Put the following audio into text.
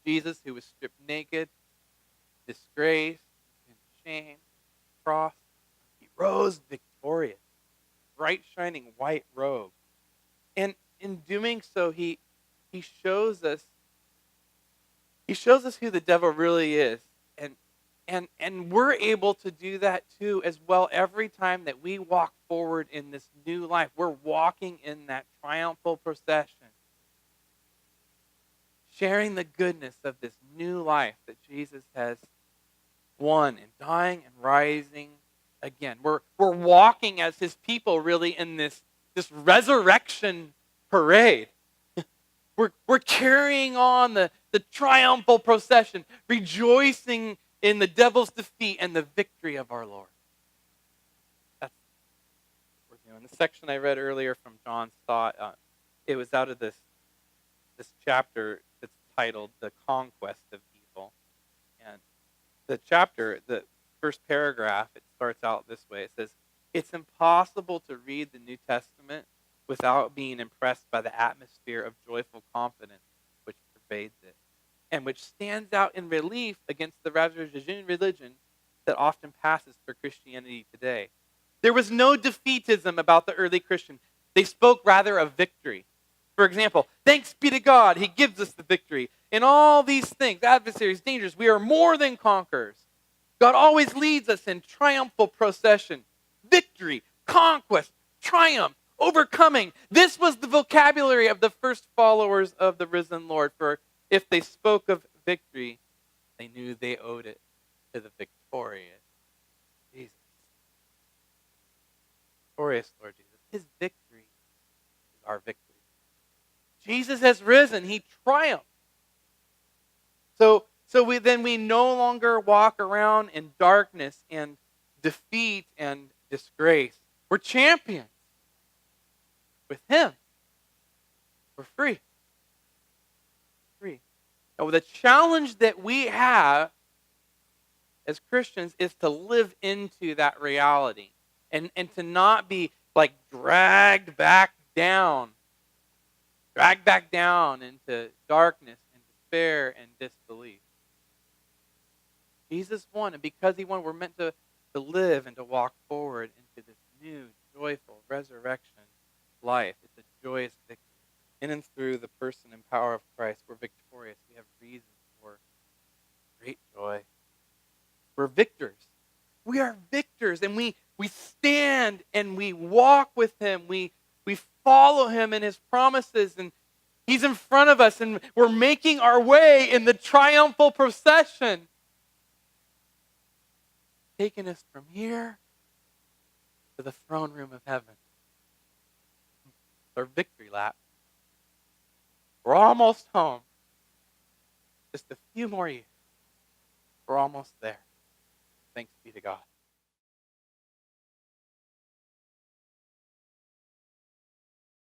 Jesus, who was stripped naked, disgraced, and shamed, cross, he rose victorious, bright shining white robe. And in doing so, he shows us who the devil really is. And we're able to do that too as well every time that we walk forward in this new life. We're walking in that triumphal procession, sharing the goodness of this new life that Jesus has won and dying and rising again. We're walking as his people really in this resurrection parade. We're carrying on the triumphal procession, rejoicing in the devil's defeat and the victory of our Lord. That's what we're doing. The section I read earlier from John's thought, it was out of this chapter that's titled "The Conquest of Evil," and the chapter, the first paragraph, it starts out this way. It says, "It's impossible to read the New Testament without being impressed by the atmosphere of joyful confidence which pervades it, and which stands out in relief against the rather jejune religion that often passes for Christianity today. There was no defeatism about the early Christian. They spoke rather of victory. For example, thanks be to God, he gives us the victory. In all these things, adversaries, dangers, we are more than conquerors. God always leads us in triumphal procession, victory, conquest, triumph, overcoming. This was the vocabulary of the first followers of the risen Lord. For if they spoke of victory, they knew they owed it to the victorious Jesus. Victorious Lord Jesus. His victory is our victory. Jesus has risen. He triumphed. So we no longer walk around in darkness and defeat and disgrace. We're champions. With him, we're free. Free. Now, the challenge that we have as Christians is to live into that reality and to not be like dragged back down into darkness and despair and disbelief. Jesus won, and because he won, we're meant to live and to walk forward into this new, joyful resurrection life. It's a joyous victory. In and through the person and power of Christ, we're victorious. We have reason for great joy. We're victors. We are victors, and we stand and we walk with him. We follow him in his promises, and he's in front of us, and we're making our way in the triumphal procession, taking us from here to the throne room of heaven. Our victory lap. We're almost home. Just a few more years. We're almost there. Thanks be to God.